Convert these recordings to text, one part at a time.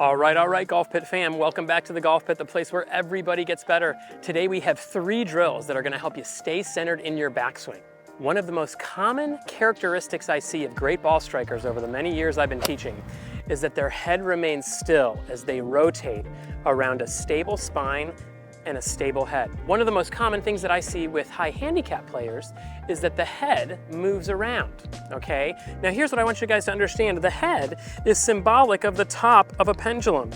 All right, Golf Pit fam. Welcome back to the Golf Pit, the place where everybody gets better. Today we have 3 drills that are gonna help you stay centered in your backswing. One of the most common characteristics I see of great ball strikers over the many years I've been teaching is that their head remains still as they rotate around a stable spine and a stable head. One of the most common things that I see with high handicap players is that the head moves around, okay? Now here's what I want you guys to understand. The head is symbolic of the top of a pendulum.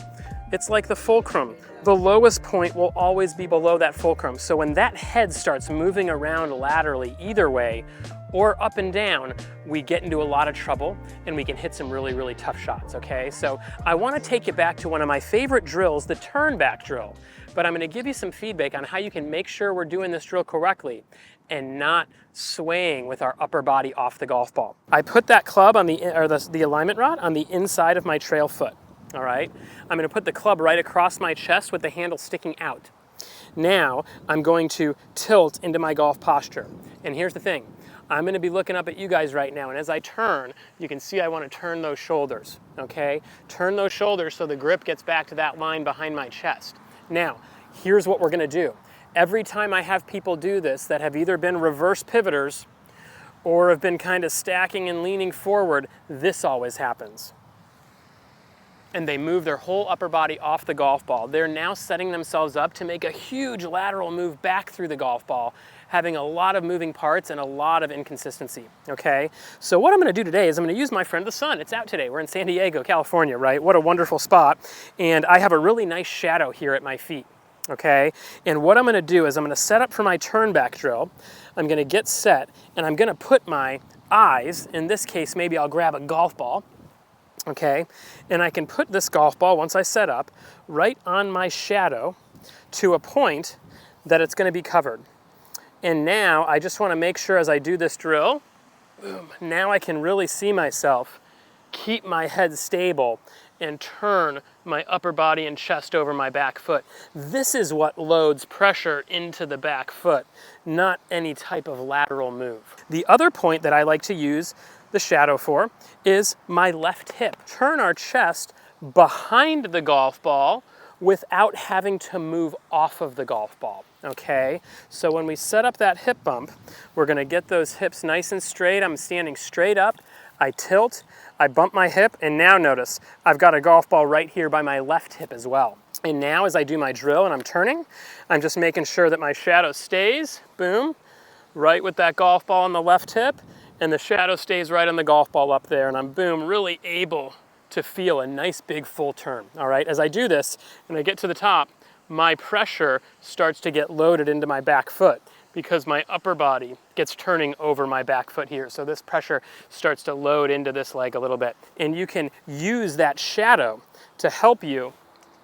It's like the fulcrum. The lowest point will always be below that fulcrum. So when that head starts moving around laterally either way or up and down, we get into a lot of trouble and we can hit some really, really tough shots, okay? So I wanna take you back to one of my favorite drills, the turn back drill. But I'm gonna give you some feedback on how you can make sure we're doing this drill correctly and not swaying with our upper body off the golf ball. I put that club on the alignment rod on the inside of my trail foot, all right? I'm gonna put the club right across my chest with the handle sticking out. Now, I'm going to tilt into my golf posture. And here's the thing, I'm gonna be looking up at you guys right now, and as I turn, you can see I wanna turn those shoulders, okay? Turn those shoulders so the grip gets back to that line behind my chest. Now, here's what we're gonna do. Every time I have people do this that have either been reverse pivoters or have been kind of stacking and leaning forward, this always happens. And they move their whole upper body off the golf ball. They're now setting themselves up to make a huge lateral move back through the golf ball, having a lot of moving parts and a lot of inconsistency, okay? So what I'm gonna do today is I'm gonna use my friend the sun. It's out today. We're in San Diego, California, right? What a wonderful spot. And I have a really nice shadow here at my feet, okay? And what I'm gonna do is I'm gonna set up for my turn back drill. I'm gonna get set, and I'm gonna put my eyes, in this case, maybe I'll grab a golf ball, okay? And I can put this golf ball, once I set up, right on my shadow to a point that it's gonna be covered. And now I just wanna make sure as I do this drill, boom, now I can really see myself, keep my head stable, and turn my upper body and chest over my back foot. This is what loads pressure into the back foot, not any type of lateral move. The other point that I like to use the shadow for is my left hip. Turn our chest behind the golf ball without having to move off of the golf ball, okay? So when we set up that hip bump, we're gonna get those hips nice and straight. I'm standing straight up, I tilt, I bump my hip, and now notice, I've got a golf ball right here by my left hip as well. And now as I do my drill and I'm turning, I'm just making sure that my shadow stays, boom, right with that golf ball on the left hip, and the shadow stays right on the golf ball up there, and I'm, boom, really able to feel a nice big full turn, all right? As I do this, and I get to the top, my pressure starts to get loaded into my back foot because my upper body gets turning over my back foot here. So this pressure starts to load into this leg a little bit. And you can use that shadow to help you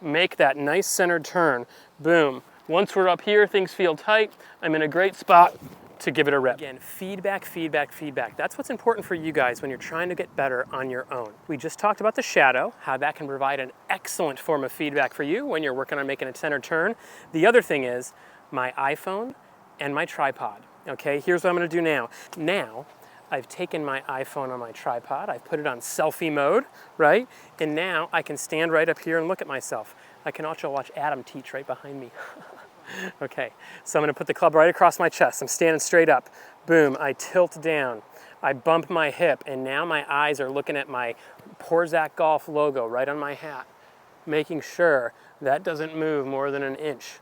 make that nice centered turn, boom. Once we're up here, things feel tight. I'm in a great spot to give it a rip. Again, feedback, feedback, feedback. That's what's important for you guys when you're trying to get better on your own. We just talked about the shadow, how that can provide an excellent form of feedback for you when you're working on making a centered turn. The other thing is my iPhone and my tripod. Okay, here's what I'm gonna do now. Now, I've taken my iPhone on my tripod, I've put it on selfie mode, right? And now I can stand right up here and look at myself. I can also watch Adam teach right behind me. Okay, so I'm gonna put the club right across my chest. I'm standing straight up. Boom, I tilt down. I bump my hip, and now my eyes are looking at my Porzak Golf logo right on my hat, making sure that doesn't move more than an inch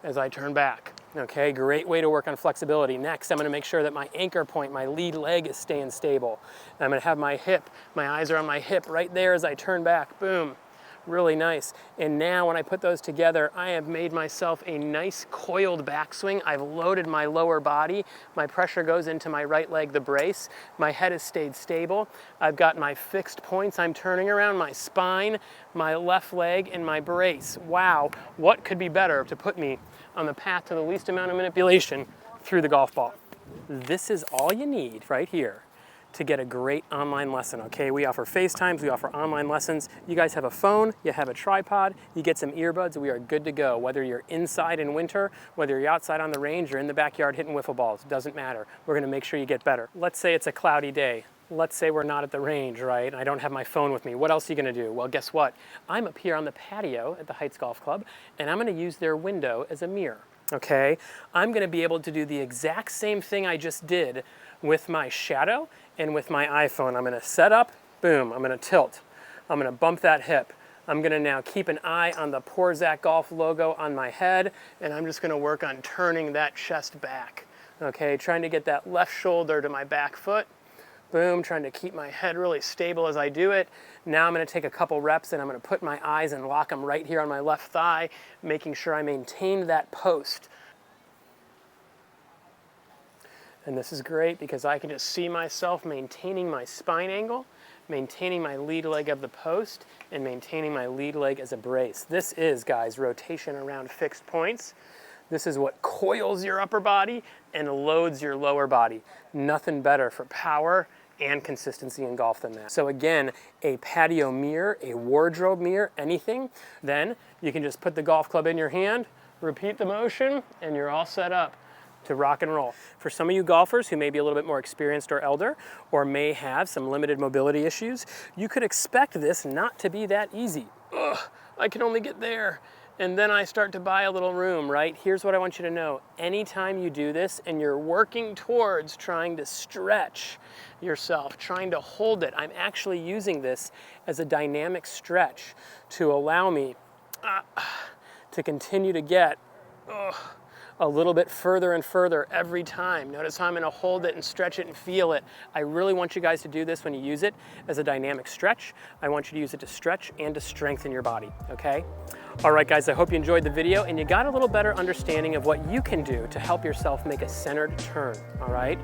as I turn back. Okay, great way to work on flexibility. Next, I'm gonna make sure that my anchor point, my lead leg is staying stable. And I'm gonna have my hip, my eyes are on my hip right there as I turn back, boom. Really nice. And now when I put those together, I have made myself a nice coiled backswing. I've loaded my lower body. My pressure goes into my right leg, the brace. My head has stayed stable. I've got my fixed points I'm turning around, my spine, my left leg, and my brace. Wow, what could be better to put me on the path to the least amount of manipulation through the golf ball? This is all you need right here to get a great online lesson, okay? We offer FaceTimes, we offer online lessons. You guys have a phone, you have a tripod, you get some earbuds, we are good to go. Whether you're inside in winter, whether you're outside on the range or in the backyard hitting wiffle balls, doesn't matter. We're gonna make sure you get better. Let's say it's a cloudy day. let's say we're not at the range, right? And I don't have my phone with me. What else are you gonna do? Well, guess what? I'm up here on the patio at the Heights Golf Club, and I'm gonna use their window as a mirror, okay? I'm gonna be able to do the exact same thing I just did with my shadow and with my iPhone. I'm gonna set up, boom, I'm gonna tilt. I'm gonna bump that hip. I'm gonna now keep an eye on the Poor Zach Golf logo on my head, and I'm just gonna work on turning that chest back. Okay, trying to get that left shoulder to my back foot. Boom, trying to keep my head really stable as I do it. Now I'm gonna take a couple reps and I'm gonna put my eyes and lock them right here on my left thigh, making sure I maintain that post. And this is great because I can just see myself maintaining my spine angle, maintaining my lead leg of the post, and maintaining my lead leg as a brace. This is, guys, rotation around fixed points. This is what coils your upper body and loads your lower body. Nothing better for power and consistency in golf than that. So again, a patio mirror, a wardrobe mirror, anything, then you can just put the golf club in your hand, repeat the motion, and you're all set up to rock and roll. For some of you golfers who may be a little bit more experienced or elder, or may have some limited mobility issues, you could expect this not to be that easy. Ugh, I can only get there. And then I start to buy a little room, right? Here's what I want you to know. Anytime you do this and you're working towards trying to stretch yourself, trying to hold it, I'm actually using this as a dynamic stretch to allow me to continue to get a little bit further and further every time. Notice how I'm gonna hold it and stretch it and feel it. I really want you guys to do this when you use it as a dynamic stretch. I want you to use it to stretch and to strengthen your body, okay? All right, guys, I hope you enjoyed the video and you got a little better understanding of what you can do to help yourself make a centered turn, all right?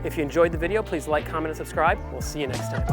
If you enjoyed the video, please like, comment, and subscribe. We'll see you next time.